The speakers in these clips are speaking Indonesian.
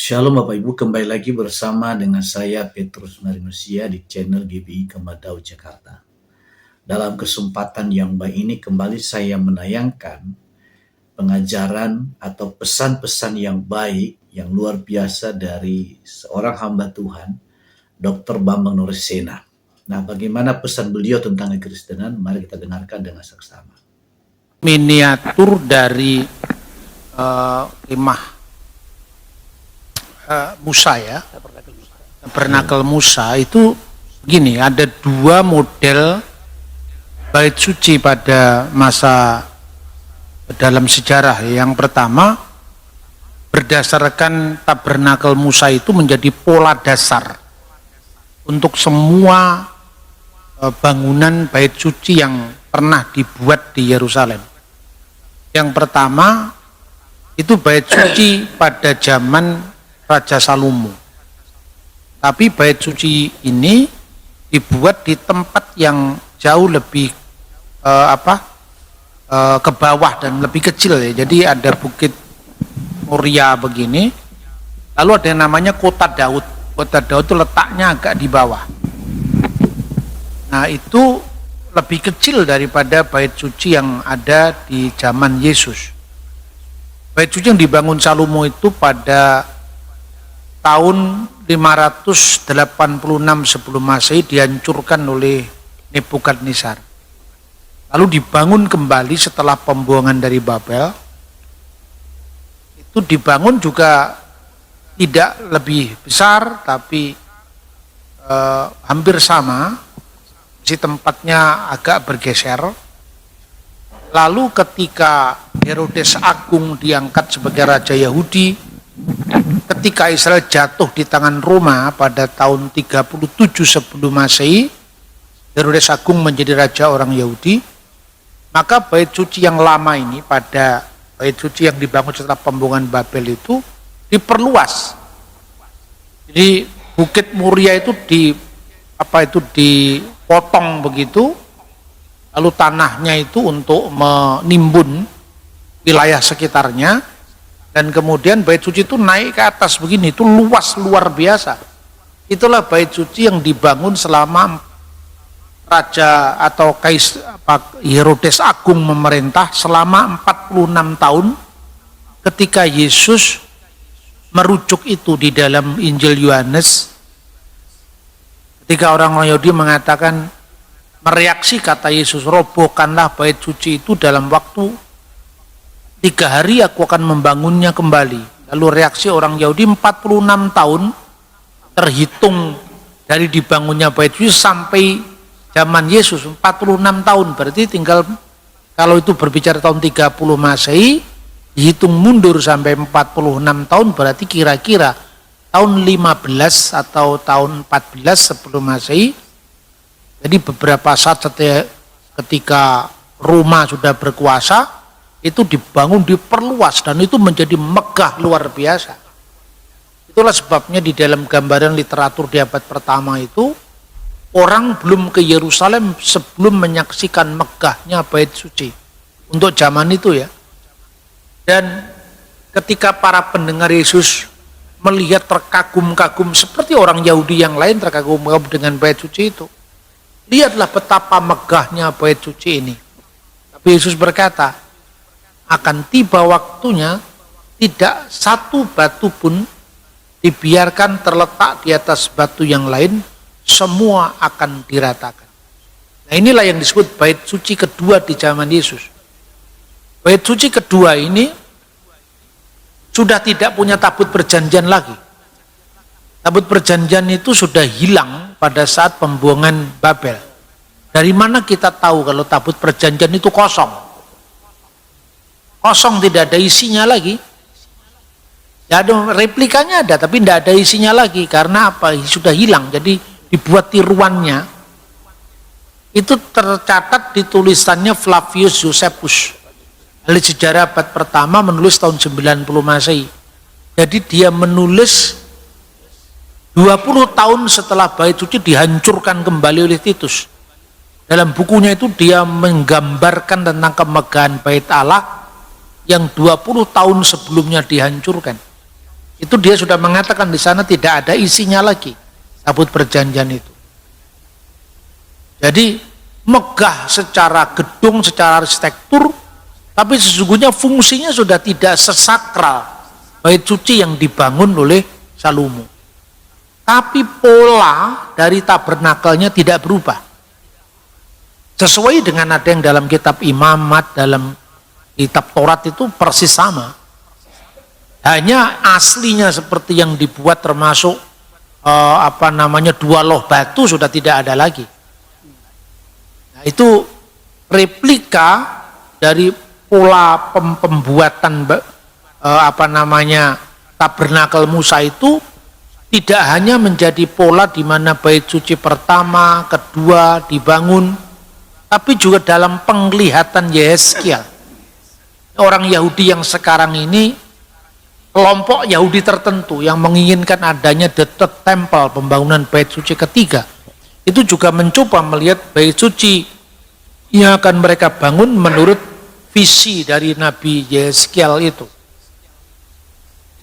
Shalom Bapak Ibu, kembali lagi bersama dengan saya Petrus Marinusia di channel GBI Kemadau Jakarta. Dalam kesempatan yang baik ini kembali saya menayangkan pengajaran atau pesan-pesan yang baik, yang luar biasa dari seorang hamba Tuhan, Dr. Bambang Nurisena. Nah, bagaimana pesan beliau tentang kekristenan? Mari kita dengarkan dengan seksama. Miniatur dari kemah Musa ya, Tabernakel Musa itu begini, ada dua model bait suci pada masa dalam sejarah. Yang pertama, berdasarkan Tabernakel Musa itu menjadi pola dasar untuk semua bangunan bait suci yang pernah dibuat di Yerusalem. Yang pertama itu bait suci pada zaman Raja Salomo. Tapi bait suci ini dibuat di tempat yang jauh lebih ke bawah dan lebih kecil ya. Jadi ada Bukit Moria begini. Lalu ada yang namanya Kota Daud. Kota Daud itu letaknya agak di bawah. Nah, itu lebih kecil daripada bait suci yang ada di zaman Yesus. Bait suci yang dibangun Salomo itu pada tahun 586 sebelum Masehi dihancurkan oleh Nebukadnezar. Lalu dibangun kembali setelah pembuangan dari Babel. Itu dibangun juga tidak lebih besar, tapi hampir sama. Si tempatnya agak bergeser. Lalu ketika Herodes Agung diangkat sebagai Raja Yahudi, ketika Israel jatuh di tangan Roma pada tahun 37 sebelum Masehi, Herodes Agung menjadi raja orang Yahudi, maka bait suci yang lama ini, pada bait suci yang dibangun setelah pembuangan Babel itu diperluas. Jadi Bukit Moria itu dipotong begitu, lalu tanahnya itu untuk menimbun wilayah sekitarnya. Dan kemudian bait suci itu naik ke atas begini, itu luas luar biasa. Itulah bait suci yang dibangun selama Raja atau Herodes Agung memerintah selama 46 tahun. Ketika Yesus merujuk itu di dalam Injil Yohanes, ketika orang-orang Yahudi mengatakan, mereaksi kata Yesus, robohkanlah bait suci itu dalam waktu 3 hari aku akan membangunnya kembali. Lalu reaksi orang Yahudi, 46 tahun terhitung dari dibangunnya bait suci sampai zaman Yesus, 46 tahun. Berarti tinggal, kalau itu berbicara tahun 30 Masehi, dihitung mundur sampai 46 tahun, berarti kira-kira tahun 15 atau tahun 14 sebelum Masehi. Jadi beberapa saat ketika Roma sudah berkuasa, itu dibangun, diperluas, dan itu menjadi megah luar biasa. Itulah sebabnya di dalam gambaran literatur di abad pertama itu, orang belum ke Yerusalem sebelum menyaksikan megahnya bait suci. Untuk zaman itu ya. Dan ketika para pendengar Yesus melihat terkagum-kagum seperti orang Yahudi yang lain terkagum-kagum dengan bait suci itu, lihatlah betapa megahnya bait suci ini. Tapi Yesus berkata, akan tiba waktunya tidak satu batu pun dibiarkan terletak di atas batu yang lain, semua akan diratakan. Nah, inilah yang disebut bait suci kedua di zaman Yesus. Bait suci kedua ini sudah tidak punya tabut perjanjian lagi. Tabut perjanjian itu sudah hilang pada saat pembuangan Babel. Dari mana kita tahu kalau tabut perjanjian itu kosong? Kosong, tidak ada isinya lagi. Ya, ada replikanya ada, tapi tidak ada isinya lagi. Karena apa? Sudah hilang. Jadi dibuat tiruannya. Itu tercatat di tulisannya Flavius Josephus, ahli sejarah abad pertama, menulis tahun 90 Masehi. Jadi dia menulis 20 tahun setelah bait suci dihancurkan kembali oleh Titus. Dalam bukunya itu dia menggambarkan tentang kemegahan bait Allah yang 20 tahun sebelumnya dihancurkan. Itu dia sudah mengatakan di sana tidak ada isinya lagi tabut perjanjian itu. Jadi megah secara gedung, secara arsitektur, tapi sesungguhnya fungsinya sudah tidak sesakral bait suci yang dibangun oleh Salomo. Tapi pola dari tabernakelnya tidak berubah. Sesuai dengan ada yang dalam kitab Imamat, dalam kitab Taurat itu persis sama. Hanya aslinya seperti yang dibuat termasuk dua loh batu sudah tidak ada lagi. Nah, itu replika dari pola pembuatan tabernakel Musa itu tidak hanya menjadi pola di mana bait suci pertama, kedua dibangun, tapi juga dalam penglihatan Yehezkiel. Orang Yahudi yang sekarang ini, kelompok Yahudi tertentu yang menginginkan adanya the third temple, pembangunan bait suci ketiga, itu juga mencoba melihat bait suci yang akan mereka bangun menurut visi dari Nabi Yehezkiel itu.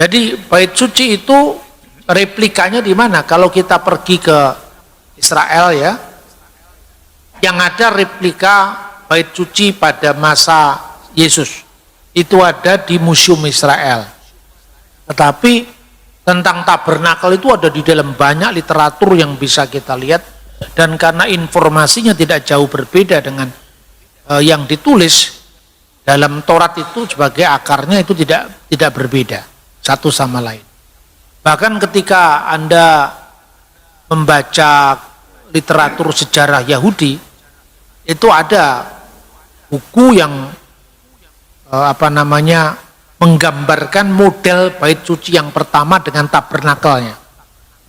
Jadi bait suci itu replikanya di mana? Kalau kita pergi ke Israel ya, yang ada replika bait suci pada masa Yesus itu ada di Museum Israel. Tetapi tentang tabernakel itu ada di dalam banyak literatur yang bisa kita lihat, dan karena informasinya tidak jauh berbeda dengan yang ditulis dalam Taurat itu sebagai akarnya itu tidak berbeda satu sama lain. Bahkan ketika Anda membaca literatur sejarah Yahudi, itu ada buku yang menggambarkan model bait suci yang pertama dengan tabernakelnya.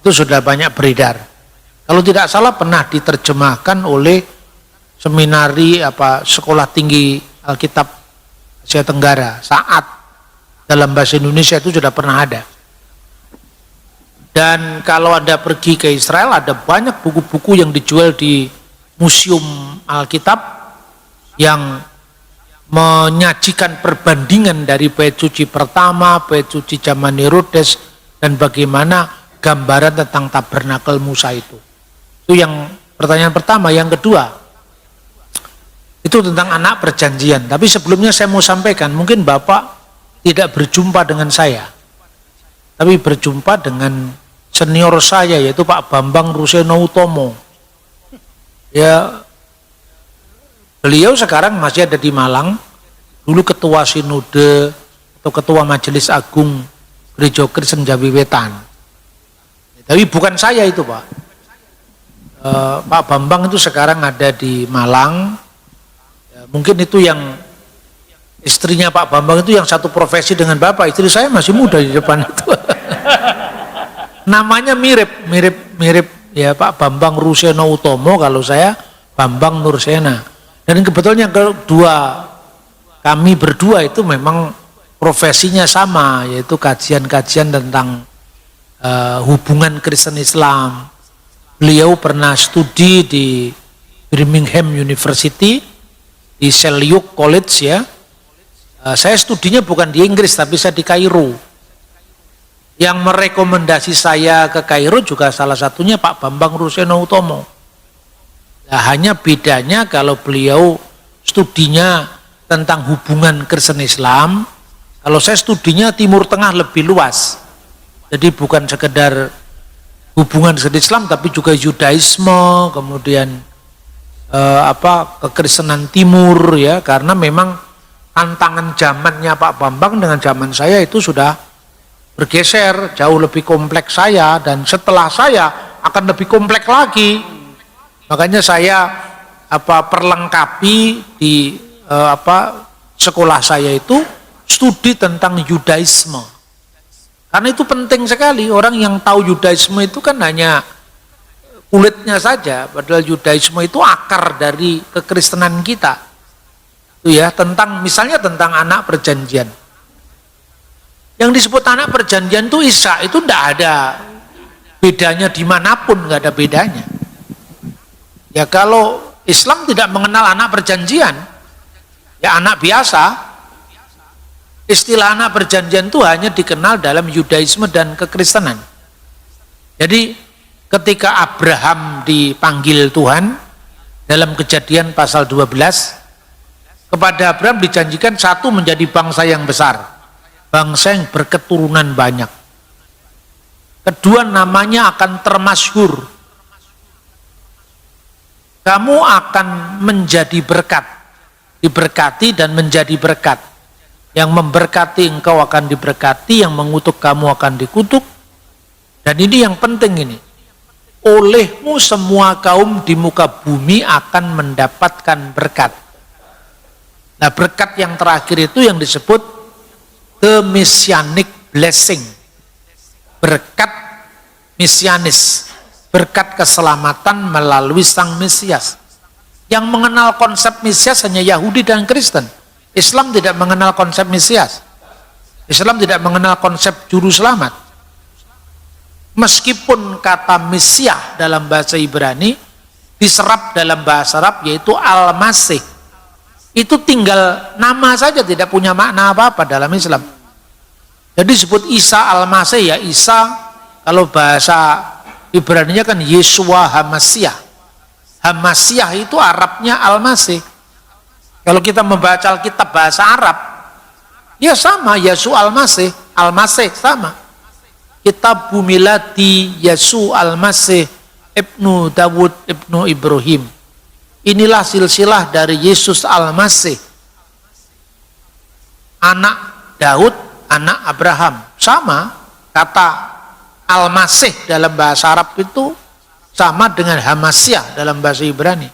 Itu sudah banyak beredar. Kalau tidak salah pernah diterjemahkan oleh seminari Sekolah Tinggi Alkitab Asia Tenggara saat dalam bahasa Indonesia itu sudah pernah ada. Dan kalau Anda pergi ke Israel, ada banyak buku-buku yang dijual di Museum Alkitab yang menyajikan perbandingan dari bait suci pertama, bait suci zaman Herodes, dan bagaimana gambaran tentang tabernakel Musa itu. Itu yang pertanyaan pertama. Yang kedua, itu tentang anak perjanjian. Tapi sebelumnya saya mau sampaikan, mungkin Bapak tidak berjumpa dengan saya, tapi berjumpa dengan senior saya, yaitu Pak Bambang Ruseno Utomo. Ya, beliau sekarang masih ada di Malang, dulu ketua sinode atau ketua majelis agung Gereja Kristen Jawi Wetan. Tapi bukan saya itu Pak. Pak Bambang itu sekarang ada di Malang. Ya, mungkin itu yang istrinya Pak Bambang itu yang satu profesi dengan Bapak. Istri saya masih muda di depan itu. Namanya mirip ya, Pak Bambang Ruseno Utomo, kalau saya Bambang Nursena. Dan kebetulan yang kedua, kami berdua itu memang profesinya sama, yaitu kajian-kajian tentang hubungan Kristen Islam. Beliau pernah studi di Birmingham University, di Seljuk College ya. Saya studinya bukan di Inggris, tapi saya di Kairo. Yang merekomendasi saya ke Kairo juga salah satunya Pak Bambang Ruseno Utomo. Nah, hanya bedanya kalau beliau studinya tentang hubungan Kristen Islam, kalau saya studinya Timur Tengah lebih luas. Jadi bukan sekedar hubungan Kristen Islam, tapi juga Yudaisme, kemudian kekristenan Timur ya, karena memang tantangan zamannya Pak Bambang dengan zaman saya itu sudah bergeser, jauh lebih kompleks saya, dan setelah saya akan lebih kompleks lagi. Makanya saya perlengkapi di sekolah saya itu studi tentang Yudaisme. Karena itu penting sekali. Orang yang tahu Yudaisme itu kan hanya kulitnya saja, padahal Yudaisme itu akar dari kekristenan kita. Itu ya, misalnya tentang anak perjanjian. Yang disebut anak perjanjian itu Isa, itu tidak ada bedanya dimanapun, nggak ada bedanya. Ya kalau Islam tidak mengenal anak perjanjian, ya anak biasa. Istilah anak perjanjian itu hanya dikenal dalam Yudaisme dan kekristenan. Jadi ketika Abraham dipanggil Tuhan dalam Kejadian pasal 12, kepada Abraham dijanjikan satu menjadi bangsa yang besar, bangsa yang berketurunan banyak. Kedua, namanya akan termasyhur. Kamu akan menjadi berkat, diberkati dan menjadi berkat. Yang memberkati engkau akan diberkati, yang mengutuk kamu akan dikutuk. Dan ini yang penting ini. Olehmu semua kaum di muka bumi akan mendapatkan berkat. Nah, berkat yang terakhir itu yang disebut the messianic blessing. Berkat mesianis, berkat keselamatan melalui Sang Mesias. Yang mengenal konsep Mesias hanya Yahudi dan Kristen. Islam tidak mengenal konsep Mesias. Islam tidak mengenal konsep juru selamat. Meskipun kata Mesiah dalam bahasa Ibrani diserap dalam bahasa Arab yaitu Al-Masih. Itu tinggal nama saja, tidak punya makna apa-apa dalam Islam. Jadi disebut Isa Al-Masih, ya Isa, kalau bahasa Ibraninya kan Yeshua Hamasiah. Hamasiah itu Arabnya Al-Masih. Kalau kita membaca Alkitab bahasa Arab, ya sama, Yesu Al-Masih, Al-Masih sama. Kitab Bumilati Yesu Al-Masih Ibnu Dawud Ibnu Ibrahim. Inilah silsilah dari Yesus Al-Masih, anak Daud, anak Abraham. Sama, kata Al-Masih dalam bahasa Arab itu sama dengan Hamasiah dalam bahasa Ibrani.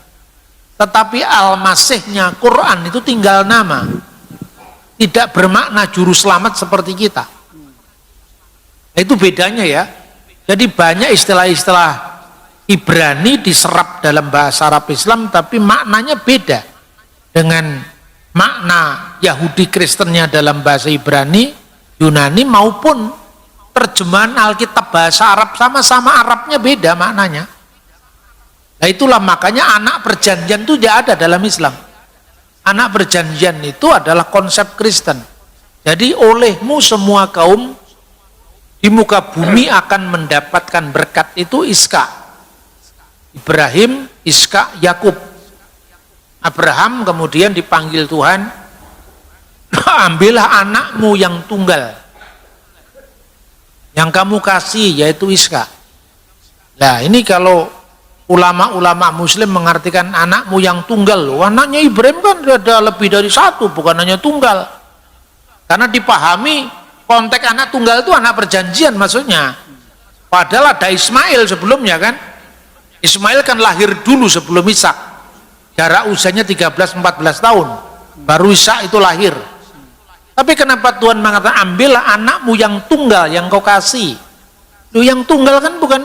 Tetapi Al-Masihnya Quran itu tinggal nama, tidak bermakna juru selamat seperti kita. Nah, itu bedanya ya. Jadi banyak istilah-istilah Ibrani diserap dalam bahasa Arab Islam, tapi maknanya beda dengan makna Yahudi Kristennya dalam bahasa Ibrani, Yunani maupun terjemahan Alkitab bahasa Arab, sama-sama Arabnya beda maknanya. Nah, itulah makanya anak perjanjian itu tidak ada dalam Islam. Anak perjanjian itu adalah konsep Kristen. Jadi olehmu semua kaum di muka bumi akan mendapatkan berkat, itu Iska. Ibrahim, Iska, Yakub. Abraham kemudian dipanggil Tuhan, ambillah anakmu yang tunggal, yang kamu kasih, yaitu Iska. Nah, ini kalau ulama-ulama muslim mengartikan anakmu yang tunggal, loh, anaknya Ibrahim kan ada lebih dari satu, bukan hanya tunggal. Karena dipahami konteks anak tunggal itu anak perjanjian maksudnya. Padahal ada Ismail sebelumnya kan. Ismail kan lahir dulu sebelum Ishak. Jarak usianya 13-14 tahun. Baru Ishak itu lahir. Tapi kenapa Tuhan mengatakan ambillah anakmu yang tunggal yang kau kasih? Loh, yang tunggal kan bukan,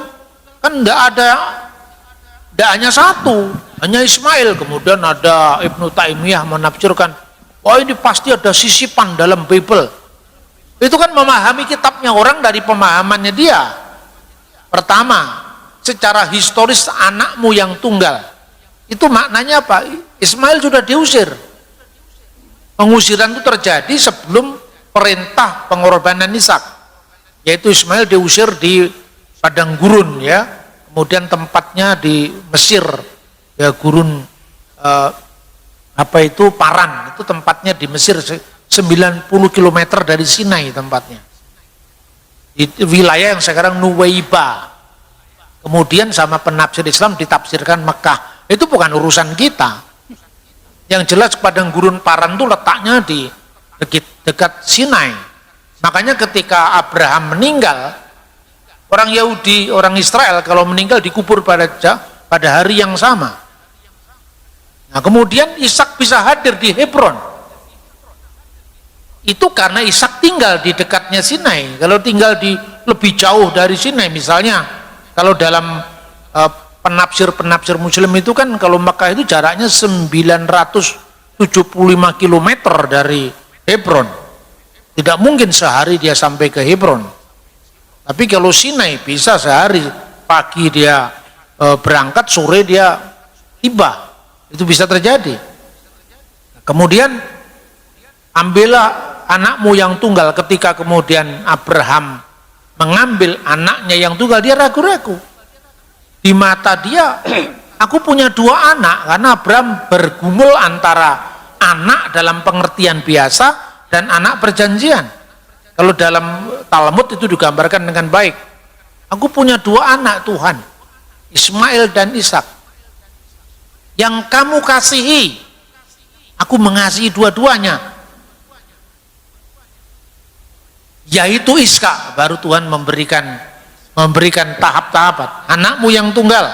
kan tidak hanya satu, hanya Ismail. Kemudian ada Ibnu Taimiyah menafsirkan, oh ini pasti ada sisipan dalam Bible. Itu kan memahami kitabnya orang dari pemahamannya dia. Pertama, secara historis anakmu yang tunggal, itu maknanya apa? Ismail sudah diusir. Pengusiran itu terjadi sebelum perintah pengorbanan Ishak, yaitu Ismail diusir di padang gurun ya, kemudian tempatnya di Mesir ya, gurun Paran, itu tempatnya di Mesir 90 km dari Sinai tempatnya, di wilayah yang sekarang Nuwaiba. Kemudian sama penafsir Islam ditafsirkan Mekah. Itu bukan urusan kita. Yang jelas padang gurun Paran itu letaknya di dekat Sinai. Makanya ketika Abraham meninggal, orang Yahudi, orang Israel kalau meninggal dikubur pada hari yang sama. Nah, kemudian Ishak bisa hadir di Hebron. Itu karena Ishak tinggal di dekatnya Sinai. Kalau tinggal di lebih jauh dari Sinai, misalnya kalau dalam penafsir muslim itu kan kalau Makkah itu jaraknya 975 km dari Hebron. Tidak mungkin sehari dia sampai ke Hebron. Tapi kalau Sinai bisa sehari, pagi dia berangkat, sore dia tiba. Itu bisa terjadi. Kemudian ambillah anakmu yang tunggal, ketika kemudian Abraham mengambil anaknya yang tunggal, dia ragu-ragu. Di mata dia, aku punya dua anak, karena Abraham bergumul antara anak dalam pengertian biasa dan anak perjanjian. Kalau dalam Talmud itu digambarkan dengan baik. Aku punya dua anak Tuhan, Ismail dan Ishak. Yang kamu kasihi, aku mengasihi dua-duanya, yaitu Ishak. Baru Tuhan memberikan tahap-tahapan. Anakmu yang tunggal.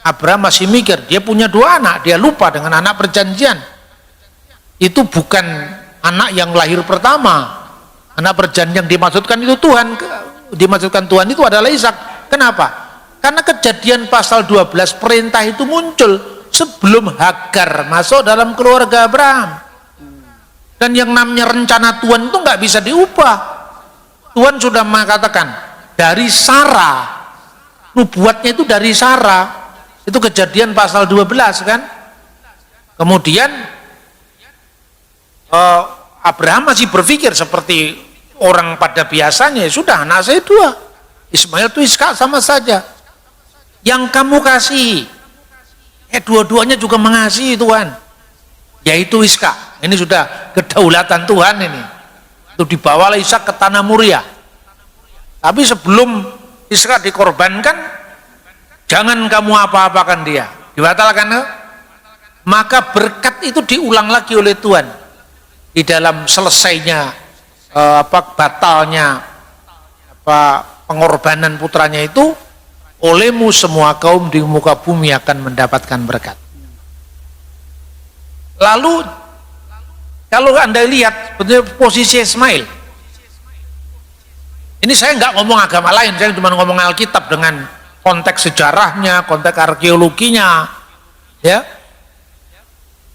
Abraham masih mikir, dia punya dua anak, dia lupa dengan anak perjanjian. Itu bukan anak yang lahir pertama. Anak perjanjian yang dimaksudkan itu Tuhan, dimaksudkan Tuhan itu adalah Ishak. Kenapa? Karena Kejadian pasal 12 perintah itu muncul sebelum Hagar masuk dalam keluarga Abraham. Dan yang namanya rencana Tuhan itu nggak bisa diubah. Tuhan sudah mengatakan dari Sarah, nubuatnya itu dari Sarah. Itu Kejadian pasal 12 kan. Kemudian Abraham masih berpikir seperti orang pada biasanya, sudah anak saya dua, Ismail itu Ishak sama saja. Yang kamu kasih, dua-duanya juga mengasihi Tuhan, yaitu Ishak. Ini sudah kedaulatan Tuhan ini. Itu dibawalah Ishak ke tanah Moria. Tapi sebelum Ishak dikorbankan, jangan kamu apa-apakan dia, dibatalkan. Maka berkat itu diulang lagi oleh Tuhan. Di dalam selesainya batalnya pengorbanan putranya itu, olehmu semua kaum di muka bumi akan mendapatkan berkat. Lalu kalau Anda lihat posisi Ismail, ini saya nggak ngomong agama lain, saya cuma ngomong Alkitab dengan konteks sejarahnya, konteks arkeologinya, ya.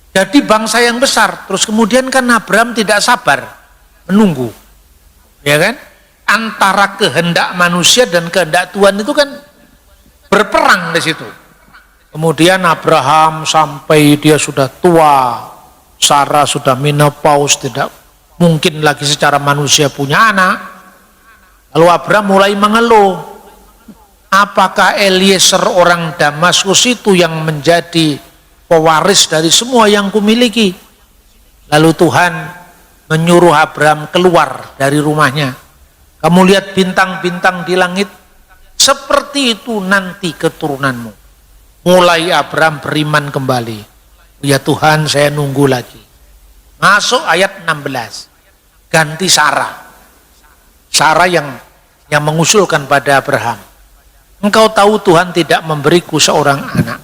Jadi bangsa yang besar. Terus kemudian kan Abraham tidak sabar menunggu, ya kan? Antara kehendak manusia dan kehendak Tuhan itu kan berperang di situ. Kemudian Abraham sampai dia sudah tua, Sarah sudah menopause, tidak mungkin lagi secara manusia punya anak. Lalu Abraham mulai mengeluh, apakah Eliezer orang Damaskus itu yang menjadi pewaris dari semua yang kumiliki? Lalu Tuhan menyuruh Abraham keluar dari rumahnya. Kamu lihat bintang-bintang di langit, seperti itu nanti keturunanmu. Mulai Abraham beriman kembali. Ya Tuhan, saya nunggu lagi. Masuk ayat 16. Ganti Sarah. Sarah yang mengusulkan pada Abraham, engkau tahu Tuhan tidak memberiku seorang anak.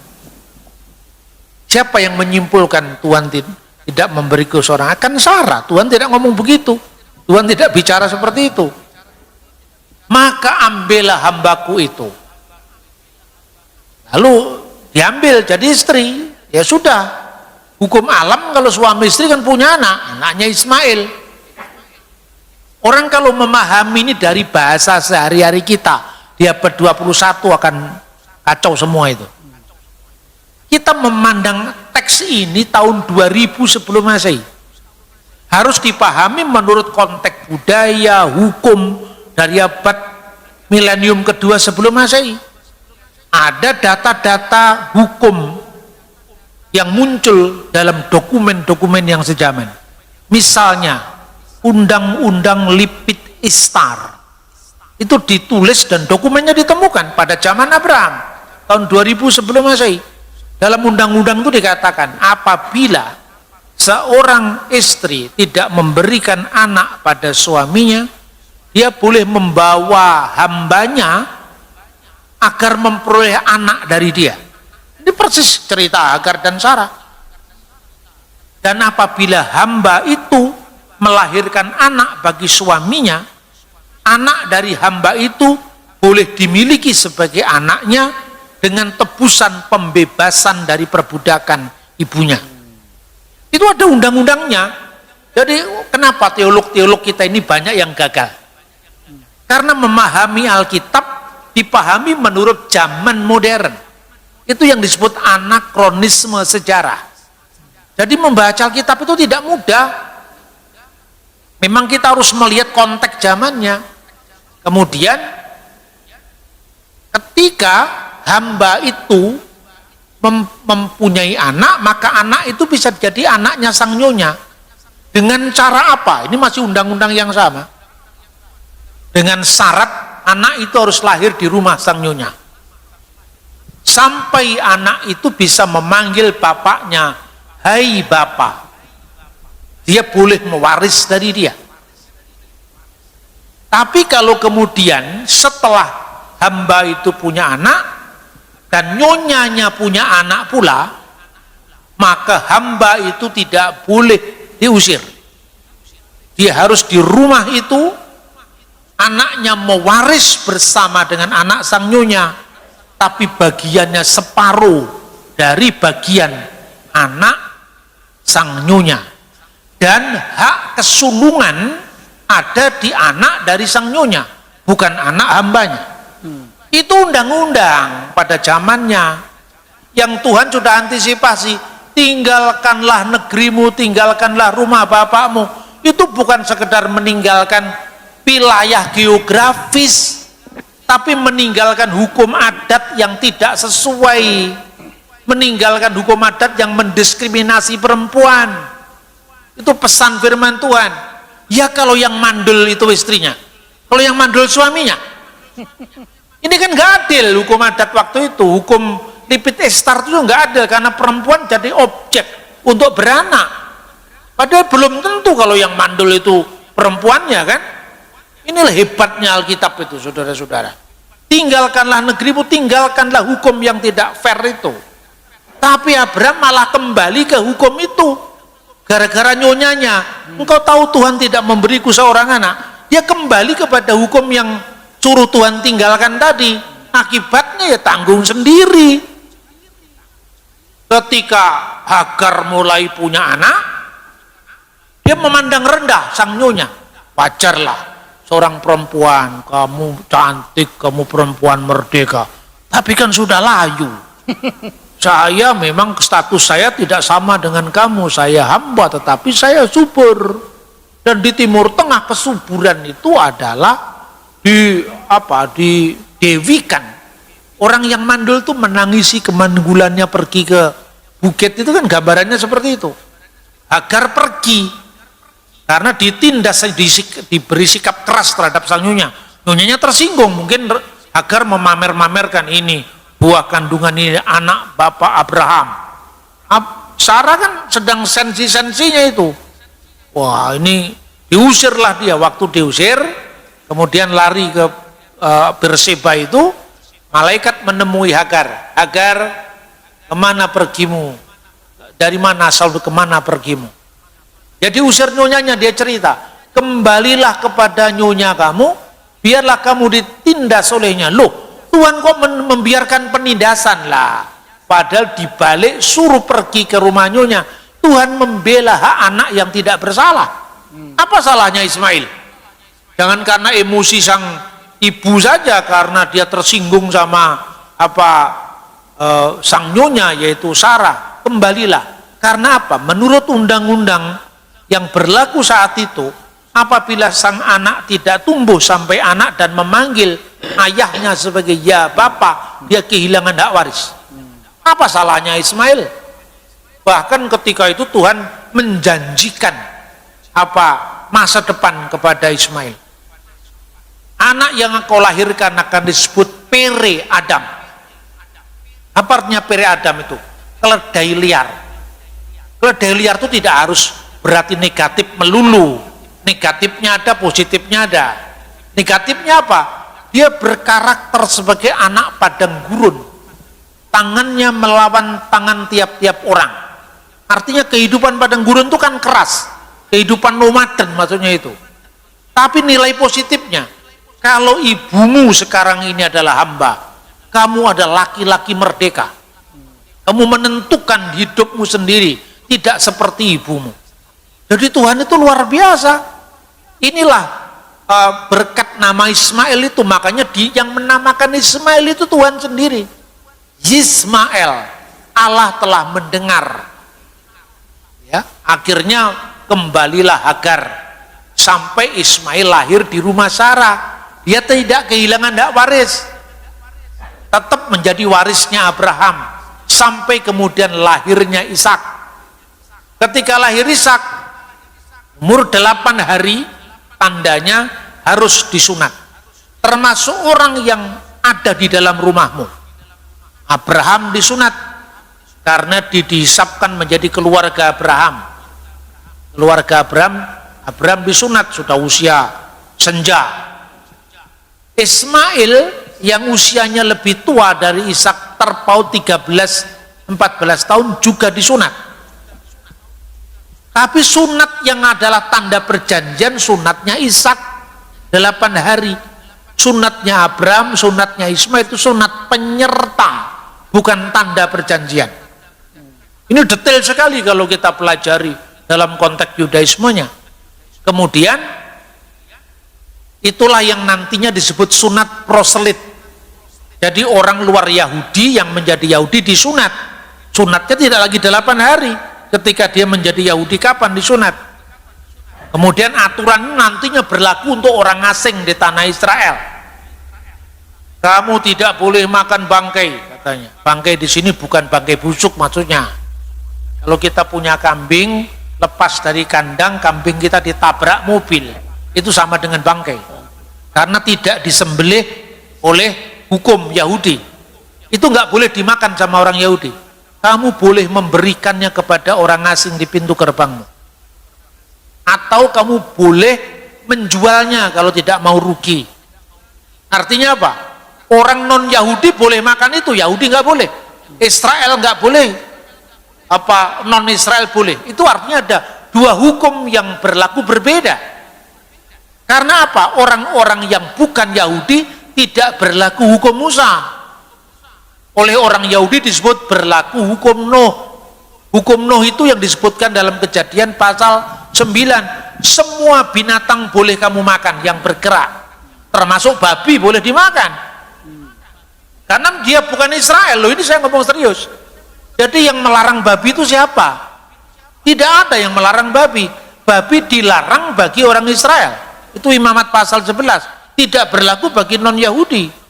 Siapa yang menyimpulkan Tuhan tidak memberiku seorang? Akan Sarah. Tuhan tidak ngomong begitu. Tuhan tidak bicara seperti itu. Maka ambillah hambaku itu. Lalu diambil jadi istri. Ya sudah. Hukum alam kalau suami istri kan punya anak. Anaknya Ismail. Orang kalau memahami ini dari bahasa sehari-hari kita, di abad 21 akan kacau semua itu. Kita memandang teks ini tahun 2000 sebelum Masehi. Harus dipahami menurut konteks budaya, hukum dari abad milenium kedua sebelum Masehi. Ada data-data hukum yang muncul dalam dokumen-dokumen yang sejaman. Misalnya, Undang-Undang Lipit Ishtar. Itu ditulis dan dokumennya ditemukan pada zaman Abraham, tahun 2000 sebelum Masehi. Dalam undang-undang itu dikatakan, apabila seorang istri tidak memberikan anak pada suaminya, dia boleh membawa hambanya agar memperoleh anak dari dia. Ini persis cerita Hagar dan Sarah. Dan apabila hamba itu melahirkan anak bagi suaminya, anak dari hamba itu boleh dimiliki sebagai anaknya dengan tebusan pembebasan dari perbudakan ibunya. Itu ada undang-undangnya. Jadi kenapa teolog-teolog kita ini banyak yang gagal? Karena memahami Alkitab dipahami menurut zaman modern. Itu yang disebut anakronisme sejarah. Jadi membaca Alkitab itu tidak mudah. Memang kita harus melihat konteks zamannya. Kemudian ketika hamba itu mempunyai anak, maka anak itu bisa jadi anaknya sang nyonya. Dengan cara apa? Ini masih undang-undang yang sama. Dengan syarat anak itu harus lahir di rumah sang nyonya. Sampai anak itu bisa memanggil bapaknya, "Hai Bapak." Dia boleh mewaris dari dia. Tapi kalau kemudian setelah hamba itu punya anak dan nyonyanya punya anak pula, maka hamba itu tidak boleh diusir. Dia harus di rumah itu, anaknya mewaris bersama dengan anak sang nyonya, tapi bagiannya separuh dari bagian anak sang nyonya. Dan hak kesulungan ada di anak dari sang nyonya, bukan anak hambanya. Itu undang-undang pada zamannya yang Tuhan sudah antisipasi. Tinggalkanlah negerimu, tinggalkanlah rumah bapakmu. Itu bukan sekedar meninggalkan wilayah geografis, tapi meninggalkan hukum adat yang tidak sesuai, meninggalkan hukum adat yang mendiskriminasi perempuan. Itu pesan firman Tuhan. Ya kalau yang mandul itu istrinya, kalau yang mandul suaminya. Ini kan nggak adil hukum adat waktu itu. Hukum lipit estar itu nggak adil karena perempuan jadi objek untuk beranak. Padahal belum tentu kalau yang mandul itu perempuannya kan. Inilah hebatnya Alkitab itu, saudara-saudara. Tinggalkanlah negerimu, tinggalkanlah hukum yang tidak fair itu. Tapi Abraham malah kembali ke hukum itu. Gara-gara nyonyanya, engkau tahu Tuhan tidak memberiku seorang anak. Dia kembali kepada hukum yang suruh Tuhan tinggalkan tadi. Akibatnya ya tanggung sendiri. Ketika Hagar mulai punya anak, dia memandang rendah sang nyonya. Wajarlah, seorang perempuan, kamu cantik, kamu perempuan merdeka. Tapi kan sudah layu. Saya memang status saya tidak sama dengan kamu, saya hamba tetapi saya subur. Dan di Timur Tengah kesuburan itu adalah didewikan. Orang yang mandul itu menangisi kemanggulannya pergi ke bukit, itu kan gambarannya seperti itu. Hagar pergi karena ditindas, diberi sikap keras terhadap sang nyonya. Nyonyanya tersinggung, mungkin Hagar memamer-mamerkan ini buah kandungan ini anak bapak Abraham. Sarah kan sedang sensi-sensinya itu. Wah, ini diusirlah dia. Waktu diusir, kemudian lari ke Berseba itu, malaikat menemui Hagar. Hagar, kemana pergimu? Dari mana asal kemana pergimu? Jadi usir nyonyanya, dia cerita, kembalilah kepada nyonya kamu, biarlah kamu ditindas olehnya. Loh, Tuhan kok membiarkan penindasan lah, padahal dibalik suruh pergi ke rumah nyonya. Tuhan membela hak anak yang tidak bersalah. Apa salahnya Ismail? Jangan karena emosi sang ibu saja, karena dia tersinggung sama sang nyonya yaitu Sarah. Kembalilah. Karena apa? Menurut undang-undang yang berlaku saat itu, apabila sang anak tidak tumbuh sampai anak dan memanggil ayahnya sebagai ya bapak, dia kehilangan hak waris. Apa salahnya Ismail? Bahkan ketika itu Tuhan menjanjikan masa depan kepada Ismail. Anak yang engkau lahirkan akan disebut Pere Adam. Apa artinya Pere Adam itu? Keledai liar. Keledai liar itu tidak harus berarti negatif melulu. Negatifnya ada, positifnya ada. Negatifnya apa? Dia berkarakter sebagai anak padang gurun. Tangannya melawan tangan tiap-tiap orang. Artinya kehidupan padang gurun itu kan keras. Kehidupan nomaden maksudnya itu. Tapi nilai positifnya, kalau ibumu sekarang ini adalah hamba, kamu adalah laki-laki merdeka. Kamu menentukan hidupmu sendiri, tidak seperti ibumu. Jadi Tuhan itu luar biasa. Inilah berkat nama Ismail itu, makanya yang menamakan Ismail itu Tuhan sendiri. Yismael, Allah telah mendengar. Ya, akhirnya kembalilah Hagar sampai Ismail lahir di rumah Sarah. Dia tidak kehilangan hak waris, tetap menjadi warisnya Abraham sampai kemudian lahirnya Ishak. Ketika lahir Ishak umur 8 hari, tandanya harus disunat, termasuk orang yang ada di dalam rumahmu. Abraham disunat karena dihisapkan menjadi keluarga Abraham. Keluarga Abraham disunat sudah usia senja. Ismail yang usianya lebih tua dari Ishak, terpaut 13-14 tahun, juga disunat. Tapi sunat yang adalah tanda perjanjian, sunatnya Ishak 8 hari. Sunatnya Abraham, sunatnya Ismail itu sunat penyerta, bukan tanda perjanjian. Ini detail sekali kalau kita pelajari dalam konteks Yudaismenya. Kemudian itulah yang nantinya disebut sunat proselit. Jadi orang luar Yahudi yang menjadi Yahudi disunat. Sunatnya tidak lagi 8 hari. Ketika dia menjadi Yahudi, kapan disunat? Kemudian aturan nantinya berlaku untuk orang asing di tanah Israel. Kamu tidak boleh makan bangkai, katanya. Bangkai di sini bukan bangkai busuk maksudnya. Kalau kita punya kambing, lepas dari kandang, kambing kita ditabrak mobil, itu sama dengan bangkai, karena tidak disembelih oleh hukum Yahudi. Itu nggak boleh dimakan sama orang Yahudi. Kamu boleh memberikannya kepada orang asing di pintu gerbangmu, atau kamu boleh menjualnya kalau tidak mau rugi. Artinya apa? Orang non Yahudi boleh makan itu, Yahudi nggak boleh. Israel nggak boleh, apa non Israel boleh. Itu artinya ada dua hukum yang berlaku berbeda. Karena apa? Orang-orang yang bukan Yahudi tidak berlaku hukum Musa. Oleh orang Yahudi disebut berlaku hukum Nuh. Hukum Nuh itu yang disebutkan dalam Kejadian pasal 9. Semua binatang boleh kamu makan yang bergerak, termasuk babi boleh dimakan. Karena dia bukan Israel loh, ini saya ngomong serius. Jadi yang melarang babi itu siapa? Tidak ada yang melarang babi. Babi dilarang bagi orang Israel. Itu Imamat pasal 11. Tidak berlaku bagi non Yahudi.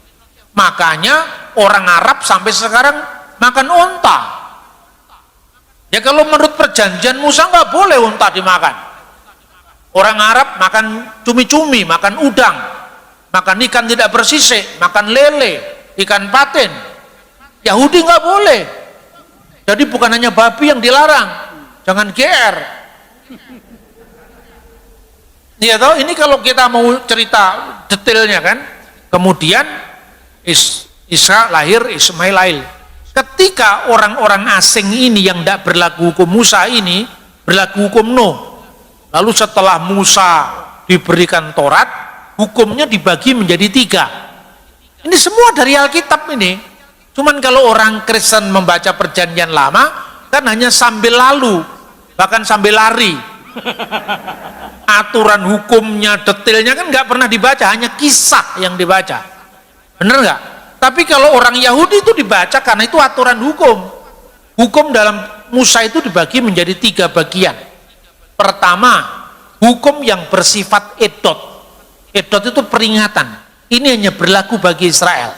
Makanya orang Arab sampai sekarang makan unta. Ya kalau menurut perjanjian Musa nggak boleh unta dimakan. Orang Arab makan cumi-cumi, makan udang, makan ikan tidak bersisik, makan lele, ikan patin. Yahudi nggak boleh. Jadi bukan hanya babi yang dilarang, jangan GR. Ya toh, ini kalau kita mau cerita detailnya kan. Kemudian Ishak lahir, Ismail lahir. Ketika orang-orang asing ini yang tidak berlaku hukum Musa ini berlaku hukum Nuh. Lalu setelah Musa diberikan Taurat, hukumnya dibagi menjadi 3. Ini semua dari Alkitab ini. Cuman kalau orang Kristen membaca perjanjian lama kan hanya sambil lalu, bahkan sambil lari. Aturan hukumnya, detailnya kan nggak pernah dibaca, hanya kisah yang dibaca. Bener nggak? Tapi kalau orang Yahudi itu dibaca karena itu aturan hukum. Hukum dalam Musa itu dibagi menjadi 3 bagian. Pertama, hukum yang bersifat edot. Edot itu peringatan. Ini hanya berlaku bagi Israel.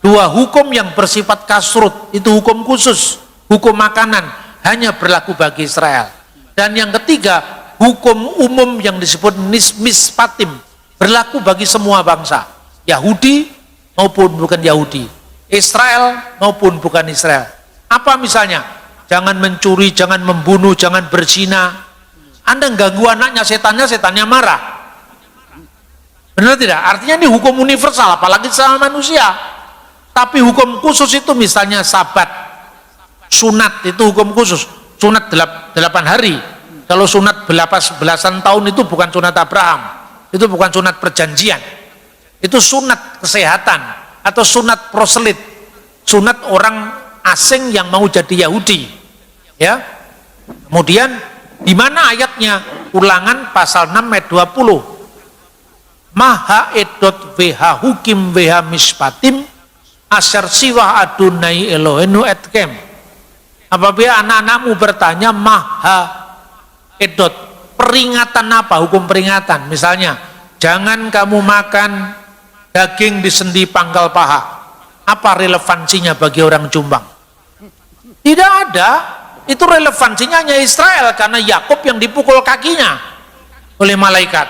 2, hukum yang bersifat kasrut, itu hukum khusus, hukum makanan, hanya berlaku bagi Israel. Dan yang ketiga, hukum umum yang disebut mispatim, berlaku bagi semua bangsa, Yahudi maupun bukan Yahudi, Israel maupun bukan Israel. Apa misalnya? Jangan mencuri, jangan membunuh, jangan berzina. Anda ganggu anaknya, setannya marah. Benar tidak? Artinya ini hukum universal, apalagi sama manusia. Tapi hukum khusus itu misalnya sabat, sunat itu hukum khusus. Sunat 8 hari. Kalau sunat belasan tahun itu bukan sunat Abraham, itu bukan sunat perjanjian. Itu sunat kesehatan atau sunat proselit, sunat orang asing yang mau jadi Yahudi. Ya. Kemudian di mana ayatnya? Ulangan pasal 6 ayat 20. Maha edot veha hukim veha mispatim asar siwah adunai Elohenu etkem. Apabila anak-anakmu bertanya maha edot, peringatan apa? Hukum peringatan. Misalnya, jangan kamu makan daging di sendi pangkal paha. Apa relevansinya bagi orang Jombang? Tidak ada. Itu relevansinya hanya Israel, karena Yakub yang dipukul kakinya oleh malaikat.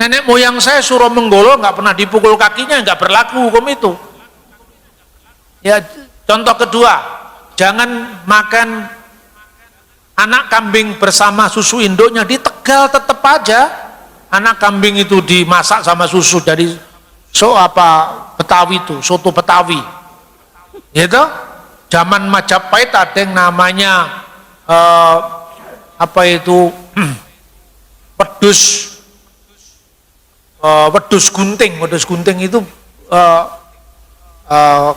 Nenek moyang saya Suro Menggolo nggak pernah dipukul kakinya, nggak berlaku hukum itu. Ya, contoh kedua, jangan makan anak kambing bersama susu induknya. Di Tegal tetap aja anak kambing itu dimasak sama susu dari Betawi itu, soto Betawi. Gitu. Zaman Majapahit ada yang namanya wedus gunting. Wedus gunting itu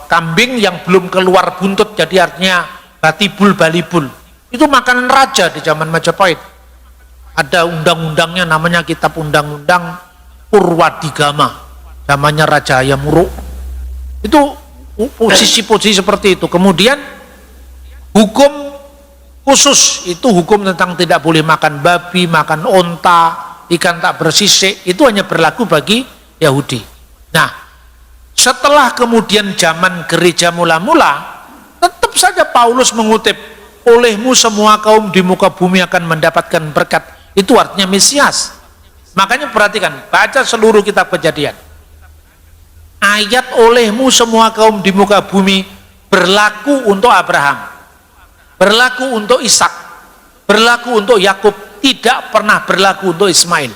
kambing yang belum keluar buntut, jadi artinya batibul balibul. Itu makanan raja di zaman Majapahit. Ada undang-undangnya, namanya Kitab Undang-Undang Purwadigama, namanya Raja Hayamuruk. Itu posisi-posisi seperti itu. Kemudian hukum khusus itu hukum tentang tidak boleh makan babi, makan onta, ikan tak bersisik, itu hanya berlaku bagi Yahudi. Nah, setelah kemudian zaman gereja mula-mula, tetap saja Paulus mengutip, olehmu semua kaum di muka bumi akan mendapatkan berkat. Itu artinya Mesias. Makanya perhatikan, baca seluruh kitab Kejadian. Ayat olehmu semua kaum di muka bumi berlaku untuk Abraham, berlaku untuk Ishak, berlaku untuk Yakub, tidak pernah berlaku untuk Ismail.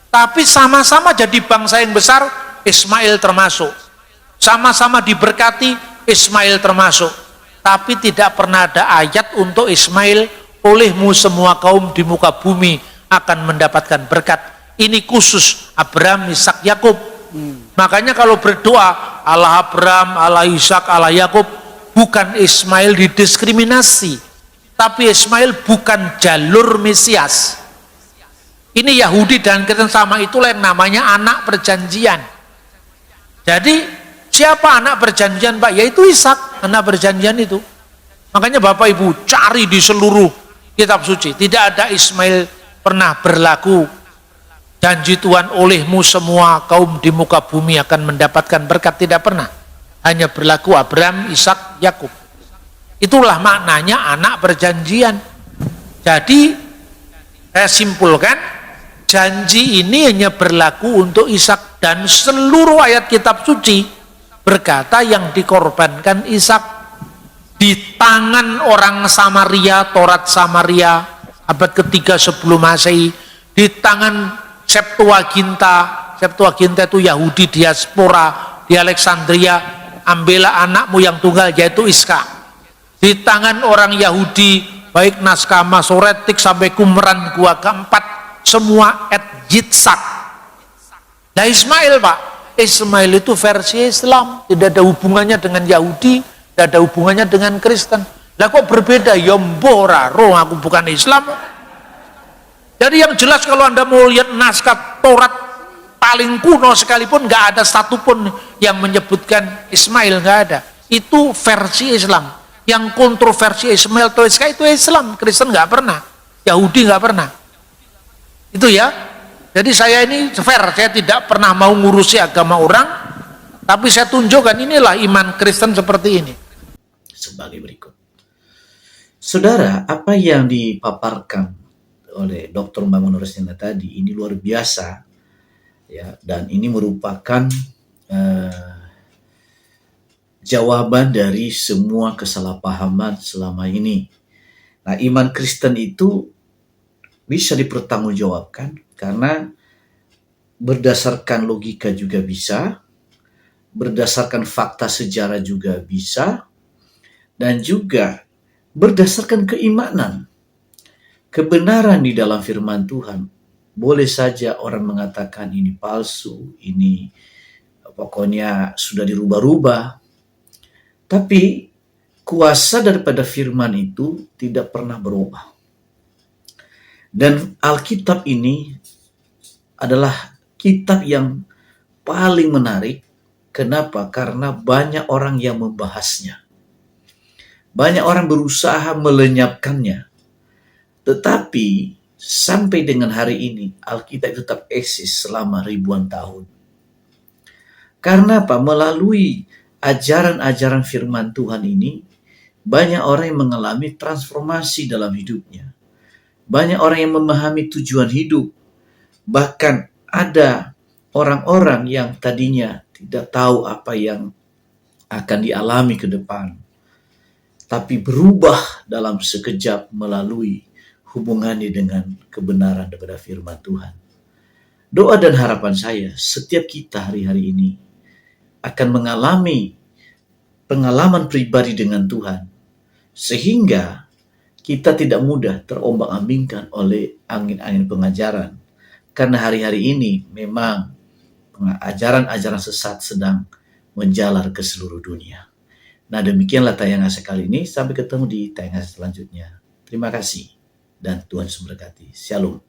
Tapi sama-sama jadi bangsa yang besar, Ismail termasuk. Sama-sama diberkati, Ismail termasuk. Tapi tidak pernah ada ayat untuk Ismail, olehmu semua kaum di muka bumi akan mendapatkan berkat. Ini khusus Abraham, Ishak, Yakub. Makanya kalau berdoa Allah Abraham, Allah Ishak, Allah Yakub, bukan Ismail didiskriminasi, tapi Ismail bukan jalur Mesias. Ini Yahudi dan Kristen sama, itulah yang namanya anak perjanjian. Jadi siapa anak perjanjian, Pak? Yaitu Ishak, anak perjanjian itu. Makanya Bapak Ibu cari di seluruh kitab suci, tidak ada Ismail pernah berlaku janji Tuhan, olehmu semua kaum di muka bumi akan mendapatkan berkat, tidak pernah. Hanya berlaku Abraham, Ishak, Yakub. Itulah maknanya anak perjanjian. Jadi saya simpulkan, janji ini hanya berlaku untuk Ishak, dan seluruh ayat kitab suci berkata yang dikorbankan Ishak di tangan orang Samaria, Taurat Samaria abad ketiga sebelum Masehi, di tangan Septuaginta itu Yahudi diaspora di Alexandria, ambillah anakmu yang tunggal yaitu Iska. Di tangan orang Yahudi baik naskah Masoretik sampai Qumran gua keempat, semua Yitzhak. Nah Ismail, Pak, Ismail itu versi Islam, tidak ada hubungannya dengan Yahudi, tidak ada hubungannya dengan Kristen. Lah kok berbeda? Ya mbora, roh aku bukan Islam. Jadi yang jelas kalau Anda mau lihat naskah Taurat paling kuno sekalipun, nggak ada satupun yang menyebutkan Ismail, nggak ada. Itu versi Islam. Yang kontroversi Ismail atau Iska itu Islam, Kristen nggak pernah, Yahudi nggak pernah. Itu ya. Jadi saya ini fair, saya tidak pernah mau ngurusi agama orang, tapi saya tunjukkan inilah iman Kristen seperti ini. Sebagai berikut. Saudara, apa yang dipaparkan oleh Dr. Bangun Restina tadi ini luar biasa ya, dan ini merupakan jawaban dari semua kesalahpahaman selama ini. Nah, iman Kristen itu bisa dipertanggungjawabkan karena berdasarkan logika juga bisa, berdasarkan fakta sejarah juga bisa, dan juga berdasarkan keimanan. Kebenaran di dalam firman Tuhan. Boleh saja orang mengatakan ini palsu, ini pokoknya sudah dirubah-rubah. Tapi kuasa daripada firman itu tidak pernah berubah. Dan Alkitab ini adalah kitab yang paling menarik. Kenapa? Karena banyak orang yang membahasnya. Banyak orang berusaha melenyapkannya. Tetapi sampai dengan hari ini Alkitab tetap eksis selama ribuan tahun. Karena apa? Melalui ajaran-ajaran firman Tuhan ini, banyak orang yang mengalami transformasi dalam hidupnya. Banyak orang yang memahami tujuan hidup. Bahkan ada orang-orang yang tadinya tidak tahu apa yang akan dialami ke depan, tapi berubah dalam sekejap melalui hubungannya dengan kebenaran daripada firman Tuhan. Doa dan harapan saya, setiap kita hari-hari ini akan mengalami pengalaman pribadi dengan Tuhan, sehingga kita tidak mudah terombang-ambingkan oleh angin-angin pengajaran. Karena hari-hari ini memang ajaran-ajaran sesat sedang menjalar ke seluruh dunia. Nah, demikianlah tayangan saya kali ini. Sampai ketemu di tayangan selanjutnya. Terima kasih dan Tuhan Yesus memberkati. Shalom.